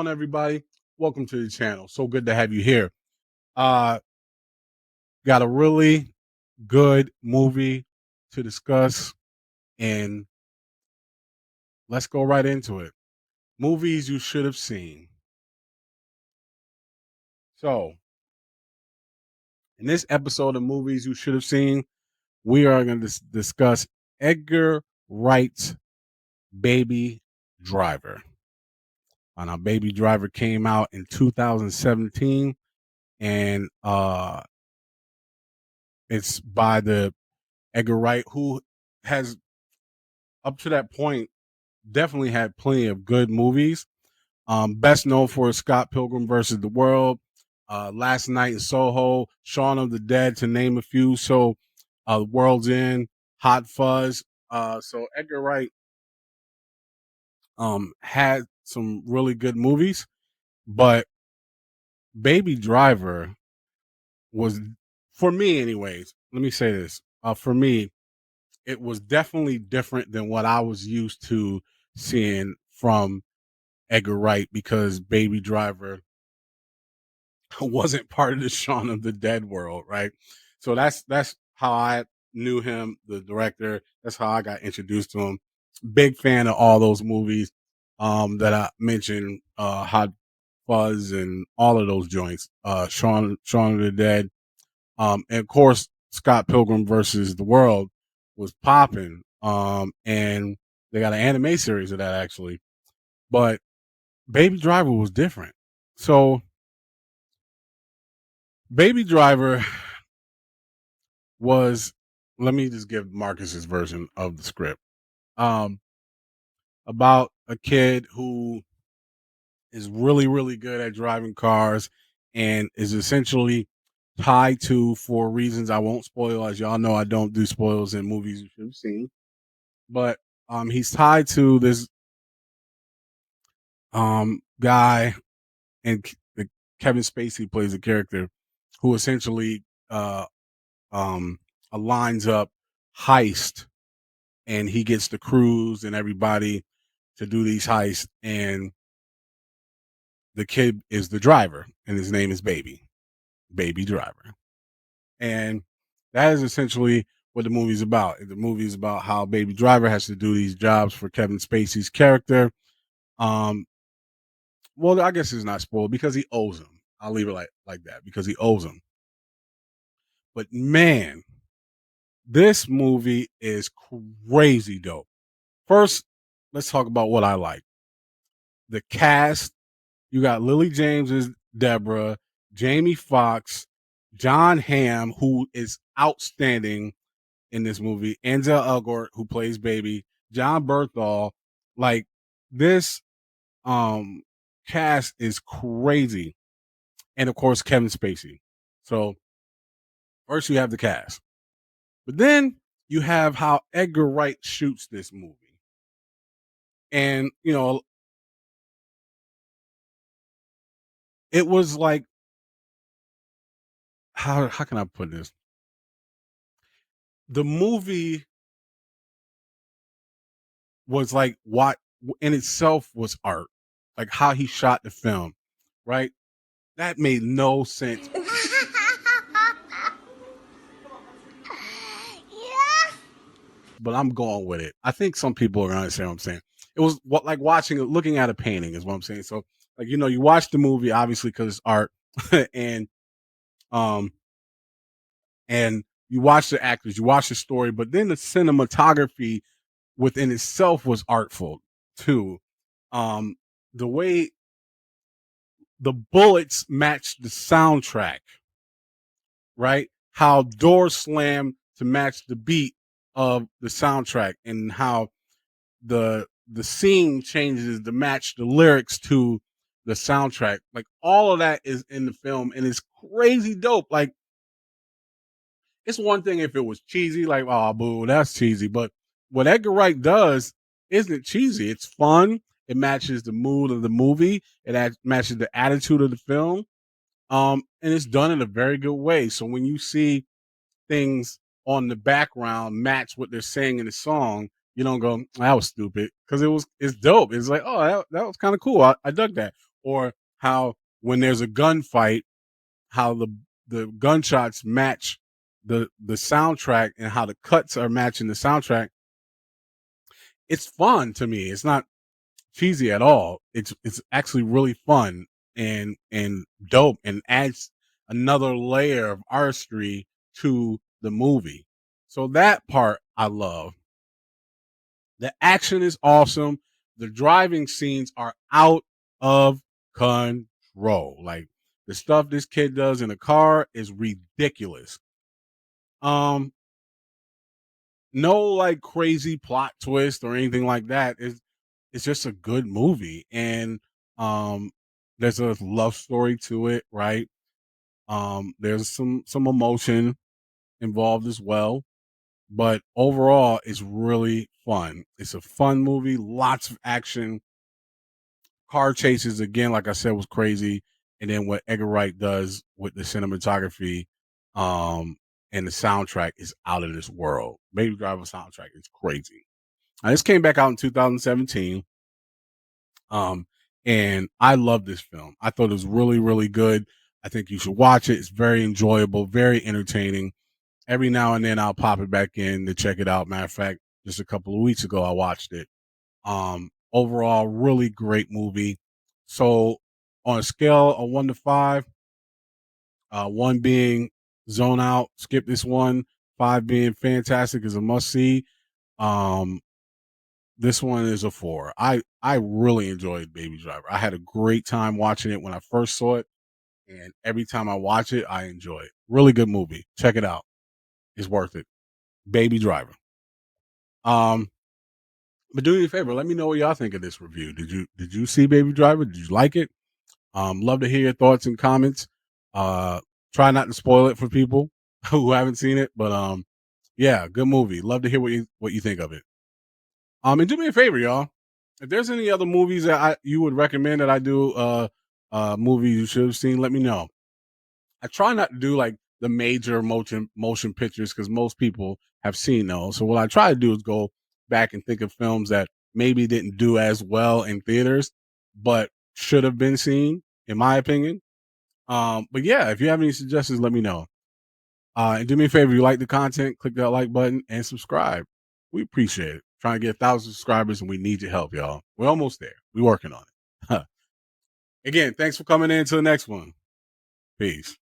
on, everybody? Welcome to the channel. So good to have you here. Uh, got a really good movie to discuss, and let's go right into it. Movies you should have seen. So, in this episode of Movies You Should Have Seen, we are going to discuss Edgar Wright's Baby Driver. Now, Baby Driver came out in 2017, and it's by the Edgar Wright, who has up to that point definitely had plenty of good movies. Best known for Scott Pilgrim versus the World, Last Night in Soho, Shaun of the Dead, to name a few. So, World's End, Hot Fuzz. So Edgar Wright had some really good movies, but Baby Driver was, for me, anyways. Let me say this: for me, it was definitely different than what I was used to seeing from Edgar Wright, because Baby Driver wasn't part of the Shaun of the Dead world, right? So that's how I knew him, the director. That's how I got introduced to him. Big fan of all those movies that I mentioned, Hot Fuzz and all of those joints, Shaun of the Dead, and of course Scott Pilgrim versus the World was popping, and they got an anime series of that actually. But Baby Driver was different. So Baby Driver was, let me just give Marcus's version of the script. Um, about a kid who is really, really good at driving cars and is essentially tied to, for reasons I won't spoil, as y'all know, I don't do spoils in movies you should have seen. But he's tied to this guy, and Kevin Spacey plays a character who essentially lines up heist, and he gets the crews and everybody to do these heists, and the kid is the driver, and his name is Baby Driver. And that is essentially what the movie's about. The movie is about how Baby Driver has to do these jobs for Kevin Spacey's character. Um, well, I guess it's not spoiled because he owes him. I'll leave it like that, because he owes him. But man, this movie is crazy dope. First, let's talk about what I like. The cast. You got Lily James as Deborah, Jamie Foxx, John Hamm, who is outstanding in this movie, Ansel Elgort, who plays Baby, John Berthal. Like, this cast is crazy. And of course, Kevin Spacey. So first you have the cast. But then you have how Edgar Wright shoots this movie. And, it was like, how can I put this? The movie was like, what in itself was art, like how he shot the film, right? That made no sense. But I'm going with it. I think some people are gonna understand what I'm saying. It was like looking at a painting is what I'm saying. So, like, you watch the movie obviously because it's art, and um and you watch the actors, you watch the story, but then the cinematography within itself was artful too. The way the bullets matched the soundtrack, right? How doors slam to match the beat of the soundtrack, and how the scene changes to match the lyrics to the soundtrack. Like, all of that is in the film, and it's crazy dope. Like, it's one thing if it was cheesy, like, oh, boo, that's cheesy. But what Edgar Wright does isn't cheesy. It's fun. It matches the mood of the movie. It matches the attitude of the film. And it's done in a very good way. So when you see things on the background match what they're saying in the song, you don't go, that was stupid, because it's dope. It's like, oh, that was kind of cool. I dug that. or how when there's a gunfight, how the gunshots match the soundtrack and how the cuts are matching the soundtrack. It's fun to me. It's not cheesy at all. It's actually really fun and dope and adds another layer of artistry to the movie. So that part I love. The action is awesome. The driving scenes are out of control. Like the stuff this kid does in a car is ridiculous. Um, no like crazy plot twist or anything like that. It's just a good movie, and there's a love story to it, right? There's some emotion involved as well, but overall, it's really fun. It's a fun movie, lots of action, car chases again, like I said, was crazy. And then what Edgar Wright does with the cinematography, and the soundtrack is out of this world. Baby Driver soundtrack is crazy. This came back out in 2017. Um, and I love this film. I thought it was really, really good. I think you should watch it. It's very enjoyable, very entertaining. Every now and then I'll pop it back in to check it out. Matter of fact, just a couple of weeks ago I watched it. Overall, really great movie. So on a scale of 1 to 5, one being zone out, skip this one, 5 being fantastic is a must see. Um, this one is a 4. I really enjoyed Baby Driver. I had a great time watching it when I first saw it, and every time I watch it, I enjoy it. Really good movie. Check it out. It's worth it. Baby Driver. Um, but do me a favor, let me know what y'all think of this review. Did you see Baby Driver? Did you like it? Love to hear your thoughts and comments. Uh, try not to spoil it for people who haven't seen it, but yeah, good movie. Love to hear what you think of it. And do me a favor, y'all. If there's any other movies that you would recommend that I do, movies you should have seen, let me know. I try not to do like the major motion pictures because most people have seen those. So what I try to do is go back and think of films that maybe didn't do as well in theaters, but should have been seen, in my opinion. But yeah, if you have any suggestions, let me know. And do me a favor, if you like the content, click that like button and subscribe. We appreciate it. Trying to get 1,000 subscribers, and we need your help, y'all. We're almost there. We're working on it. Again, thanks for coming in to the next one. Peace.